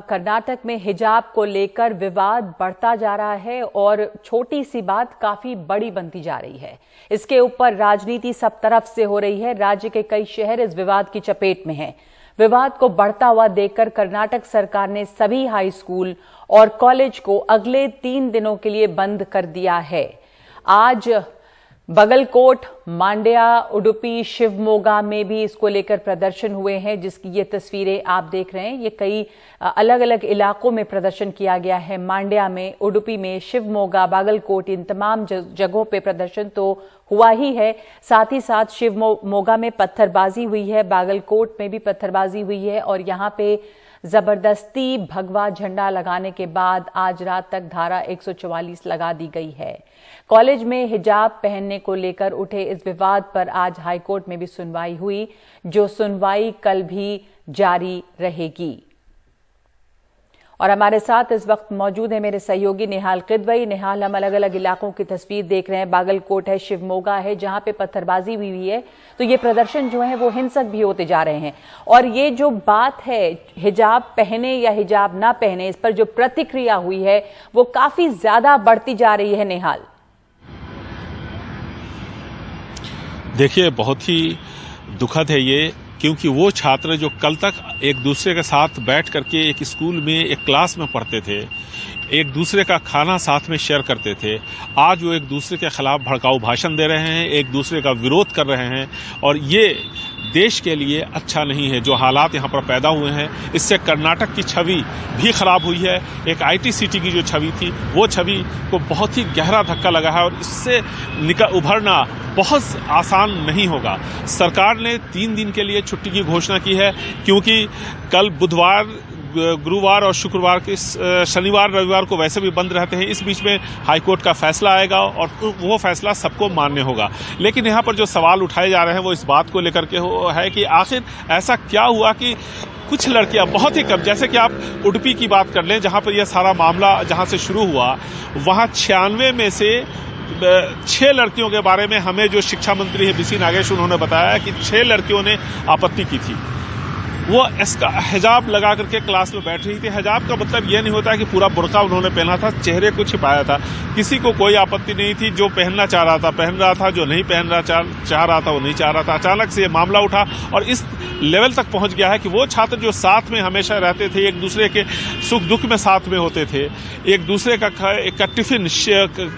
कर्नाटक में हिजाब को लेकर विवाद बढ़ता जा रहा है और छोटी सी बात काफी बड़ी बनती जा रही है। इसके ऊपर राजनीति सब तरफ से हो रही है। राज्य के कई शहर इस विवाद की चपेट में हैं। विवाद को बढ़ता हुआ देखकर कर्नाटक सरकार ने सभी हाई स्कूल और कॉलेज को अगले 3 दिनों के लिए बंद कर दिया है। आज बागलकोट, मांड्या, उडुपी, शिवमोगा में भी इसको लेकर प्रदर्शन हुए हैं, जिसकी ये तस्वीरें आप देख रहे हैं। ये कई अलग अलग इलाकों में प्रदर्शन किया गया है। मांड्या में, उडुपी में, शिवमोगा, बागलकोट, इन तमाम जगहों पे प्रदर्शन तो हुआ ही है। साथ ही साथ शिवमोगा में पत्थरबाजी हुई है, बागलकोट में भी पत्थरबाजी हुई है और यहाँ पे जबरदस्ती भगवा झंडा लगाने के बाद आज रात तक धारा 144 लगा दी गई है। कॉलेज में हिजाब पहनने को लेकर उठे इस विवाद पर आज हाईकोर्ट में भी सुनवाई हुई, जो सुनवाई कल भी जारी रहेगी। और हमारे साथ इस वक्त मौजूद है मेरे सहयोगी निहाल किदवई। निहाल, हम अलग अलग इलाकों की तस्वीर देख रहे हैं। बागलकोट है, शिवमोगा है, जहां पे पत्थरबाजी हुई है, तो ये प्रदर्शन जो है वो हिंसक भी होते जा रहे हैं। और ये जो बात है हिजाब पहने या हिजाब ना पहने, इस पर जो प्रतिक्रिया हुई है वो काफी ज्यादा बढ़ती जा रही है। निहाल, देखिए, बहुत ही दुखद है ये, क्योंकि वो छात्र जो कल तक एक दूसरे के साथ बैठ करके एक स्कूल में, एक क्लास में पढ़ते थे, एक दूसरे का खाना साथ में शेयर करते थे, आज वो एक दूसरे के खिलाफ भड़काऊ भाषण दे रहे हैं, एक दूसरे का विरोध कर रहे हैं। और ये देश के लिए अच्छा नहीं है। जो हालात यहाँ पर पैदा हुए हैं, इससे कर्नाटक की छवि भी खराब हुई है। एक IT सिटी की जो छवि थी, वो छवि को बहुत ही गहरा धक्का लगा है और इससे उभरना बहुत आसान नहीं होगा। सरकार ने 3 दिन के लिए छुट्टी की घोषणा की है, क्योंकि कल बुधवार, गुरुवार और शुक्रवार के शनिवार रविवार को वैसे भी बंद रहते हैं। इस बीच में हाईकोर्ट का फैसला आएगा और वो फैसला सबको मान्य होगा। लेकिन यहाँ पर जो सवाल उठाए जा रहे हैं वो इस बात को लेकर के है कि आखिर ऐसा क्या हुआ कि कुछ लड़कियां, बहुत ही कम, जैसे कि आप उडुपी की बात कर लें, जहाँ पर यह सारा मामला जहाँ से शुरू हुआ, वहाँ 96 में से 6 लड़कियों के बारे में हमें जो शिक्षा मंत्री है BC नागेश, उन्होंने बताया कि 6 लड़कियों ने आपत्ति की थी। वो इसका हिजाब लगा करके क्लास में बैठ रही थी। हिजाब का मतलब यह नहीं होता कि पूरा बुर्का उन्होंने पहना था, चेहरे को छिपाया था। किसी को कोई आपत्ति नहीं थी। जो पहनना चाह रहा था पहन रहा था, जो नहीं पहनना चाह रहा था वो नहीं चाह रहा था। अचानक से ये मामला उठा और इस लेवल तक पहुंच गया है कि वो छात्र जो साथ में हमेशा रहते थे, एक दूसरे के सुख दुख में साथ में होते थे, एक दूसरे का टिफिन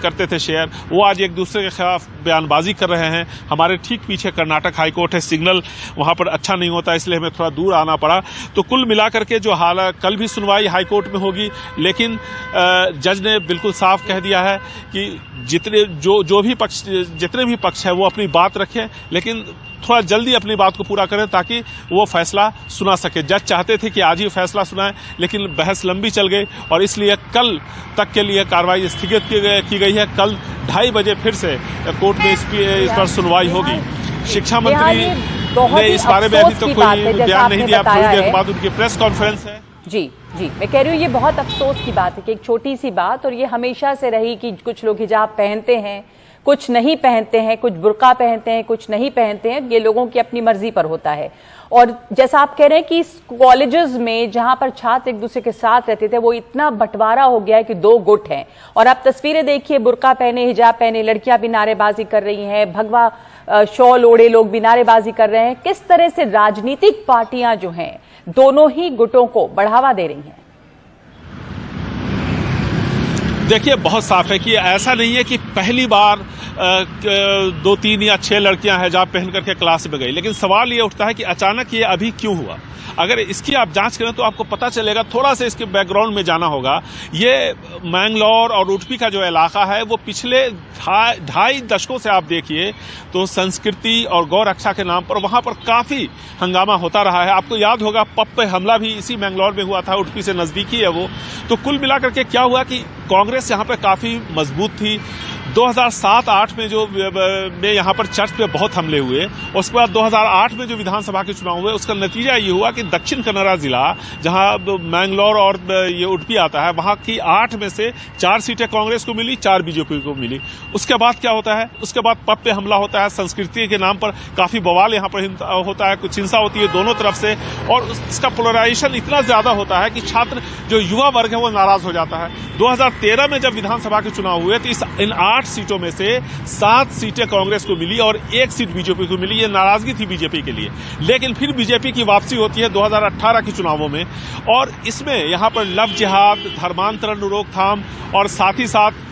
करते थे शेयर, वो आज एक दूसरे के खिलाफ बयानबाजी कर रहे हैं। हमारे ठीक पीछे कर्नाटक हाईकोर्ट है, सिग्नल वहां पर अच्छा नहीं होता, इसलिए हमें थोड़ा दूर आना पड़ा। तो कुल मिलाकर के जो हाल, कल भी सुनवाई हाईकोर्ट में होगी, लेकिन जज ने बिल्कुल साफ कह दिया है कि जितने भी पक्ष है वो अपनी बात रखें, लेकिन थोड़ा जल्दी अपनी बात को पूरा करें ताकि वो फैसला सुना सके। जज चाहते थे कि आज ही फैसला सुनाएं, लेकिन बहस लंबी चल गई और इसलिए कल तक के लिए कार्रवाई स्थगित की गई है। कल 2:30 बजे फिर से कोर्ट में इस पर सुनवाई होगी। शिक्षा मंत्री ने इस बारे में अभी तक कोई बयान नहीं दिया। थोड़ी देर बाद उनकी प्रेस कॉन्फ्रेंस है। जी, मैं कह रही हूँ ये बहुत अफसोस की बात है कि एक छोटी सी बात, और ये हमेशा से रही कि कुछ लोग हिजाब पहनते हैं, कुछ नहीं पहनते हैं, कुछ बुर्का पहनते हैं, कुछ नहीं पहनते हैं। ये लोगों की अपनी मर्जी पर होता है। और जैसा आप कह रहे हैं कि कॉलेजेस में जहां पर छात्र एक दूसरे के साथ रहते थे, वो इतना बंटवारा हो गया है कि 2 गुट हैं। और आप तस्वीरें देखिए, बुर्का पहने, हिजाब पहने लड़कियां भी नारेबाजी कर रही हैं, भगवा शॉल ओढ़े लोग भी नारेबाजी कर रहे हैं। किस तरह से राजनीतिक पार्टियां जो हैं, दोनों ही गुटों को बढ़ावा दे रही हैं। देखिए, बहुत साफ है कि ऐसा नहीं है कि पहली बार 2, 3 या 6 लड़कियां हिजाब पहन करके क्लास में गई, लेकिन सवाल ये उठता है कि अचानक ये अभी क्यों हुआ। अगर इसकी आप जांच करें तो आपको पता चलेगा। थोड़ा सा इसके बैकग्राउंड में जाना होगा। ये मैंगलोर और उडुपी का जो इलाका है, वो पिछले 2.5 दशकों से आप देखिए तो संस्कृति और गौ रक्षा के नाम पर वहां पर काफी हंगामा होता रहा है। आपको याद होगा पब पे हमला भी इसी मैंगलोर में हुआ था, उडुपी से नजदीकी है वो। तो कुल मिलाकर के क्या हुआ कि कांग्रेस यहाँ पे काफी मजबूत थी, 2007-8 में जो में यहाँ पर चर्च पे बहुत हमले हुए, उसके बाद 2008 में जो विधानसभा के चुनाव हुए, उसका नतीजा ये हुआ कि दक्षिण कन्नड़ा जिला, जहाँ मैंगलोर और ये उडुपी आता है, वहाँ की 8 में से 4 सीटें कांग्रेस को मिली, 4 बीजेपी को मिली। उसके बाद क्या होता है? उसके बाद पब पे हमला होता है, संस्कृति के नाम पर काफी बवाल यहाँ पर होता है, कुछ हिंसा होती है दोनों तरफ से, और इसका पोलराइजेशन इतना ज्यादा होता है कि छात्र, जो युवा वर्ग है, वो नाराज हो जाता है। 2013 में जब विधानसभा के चुनाव हुए तो इन 8 सीटों में से 7 सीटें कांग्रेस को मिली और 1 सीट बीजेपी को मिली। ये नाराजगी थी बीजेपी के लिए, लेकिन फिर बीजेपी की वापसी होती है 2018 के चुनावों में, और इसमें यहाँ पर लव जिहाद, धर्मांतरण रोकथाम और साथ ही साथ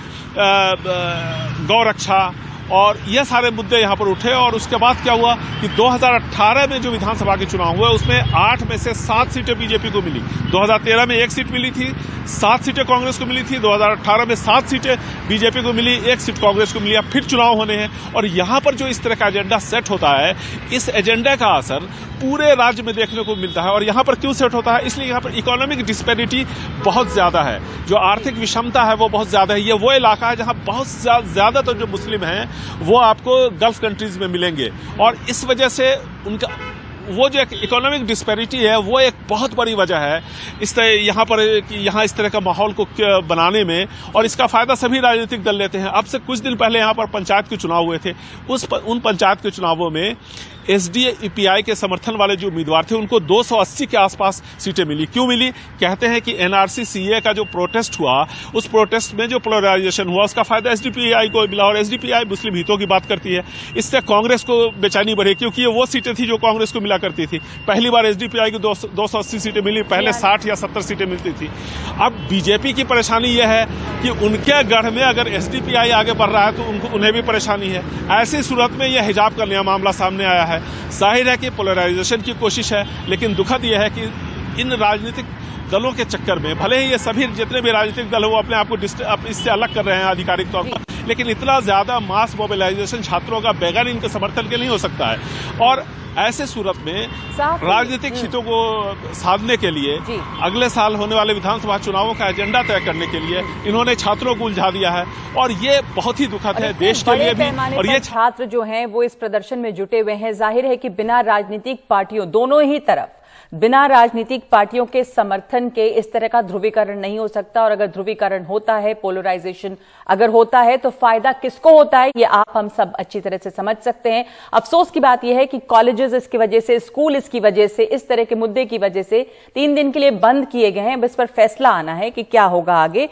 गौरक्षा और यह सारे मुद्दे यहाँ पर उठे। और उसके बाद क्या हुआ कि 2018 में जो विधानसभा के चुनाव हुए, उसमें 8 में से 7 सीटें बीजेपी को मिली। 2013 में 1 सीट मिली थी, 7 सीटें कांग्रेस को मिली थी। 2018 में 7 सीटें बीजेपी को मिली, 1 सीट कांग्रेस को मिली। अब फिर चुनाव होने हैं, और यहाँ पर जो इस तरह का एजेंडा सेट होता है, इस एजेंडा का असर पूरे राज्य में देखने को मिलता है। और यहाँ पर क्यों सेट होता है? इसलिए यहाँ पर इकोनॉमिक डिस्पैरिटी बहुत ज्यादा है, जो आर्थिक विषमता है वो बहुत ज्यादा है। ये वो इलाका है जहाँ बहुत ज्यादातर जो मुस्लिम हैं वो आपको गल्फ कंट्रीज में मिलेंगे, और इस वजह से उनका वो जो इकोनॉमिक डिस्पैरिटी है वो एक बहुत बड़ी वजह है इस तरह यहाँ इस तरह का माहौल को बनाने में, और इसका फायदा सभी राजनीतिक दल लेते हैं। अब से कुछ दिन पहले यहाँ पर पंचायत के चुनाव हुए थे, उन पंचायत के चुनावों में एसडीपीआई के समर्थन वाले जो उम्मीदवार थे उनको 280 के आसपास सीटें मिली। क्यों मिली? कहते हैं कि एनआरसी सीए का जो प्रोटेस्ट हुआ, उस प्रोटेस्ट में जो पोलराइजेशन हुआ, उसका फायदा एसडीपीआई को मिला, और एसडीपीआई मुस्लिम हितों की बात करती है। इससे कांग्रेस को बेचैनी बढ़ी, क्योंकि ये वो सीटें थी जो कांग्रेस को मिला करती थी। पहली बार एसडीपीआई को 280 सीटें मिली, पहले 60 या 70 सीटें मिलती थी। अब बीजेपी की परेशानी यह है कि उनके गढ़ में अगर एसडीपीआई आगे बढ़ रहा है तो उन्हें भी परेशानी है। ऐसी सूरत में यह हिजाब का नया मामला सामने आया है। जाहिर है कि पोलराइजेशन की कोशिश है, लेकिन दुखद यह है कि इन राजनीतिक दलों के चक्कर में, भले ही ये सभी जितने भी राजनीतिक दल वो अपने आप को इससे अलग कर रहे हैं आधिकारिक तौर पर, लेकिन इतना ज्यादा मास मोबिलाइजेशन छात्रों का बगैर इनके समर्थन के नहीं हो सकता है। और ऐसे सूरत में राजनीतिक हितों को साधने के लिए अगले साल होने वाले विधानसभा चुनावों का एजेंडा तय करने के लिए इन्होंने छात्रों को उलझा दिया है, और ये बहुत ही दुखद है देश के लिए भी। और ये छात्र जो हैं वो इस प्रदर्शन में जुटे हुए हैं। जाहिर है कि बिना राजनीतिक पार्टियों, दोनों ही तरफ बिना राजनीतिक पार्टियों के समर्थन के इस तरह का ध्रुवीकरण नहीं हो सकता, और अगर ध्रुवीकरण होता है, पोलराइजेशन अगर होता है, तो फायदा किसको होता है ये आप हम सब अच्छी तरह से समझ सकते हैं। अफसोस की बात यह है कि कॉलेजेस इसकी वजह से, स्कूल इसकी वजह से, इस तरह के मुद्दे की वजह से 3 दिन के लिए बंद किए गए हैं। अब इस पर फैसला आना है कि क्या होगा आगे।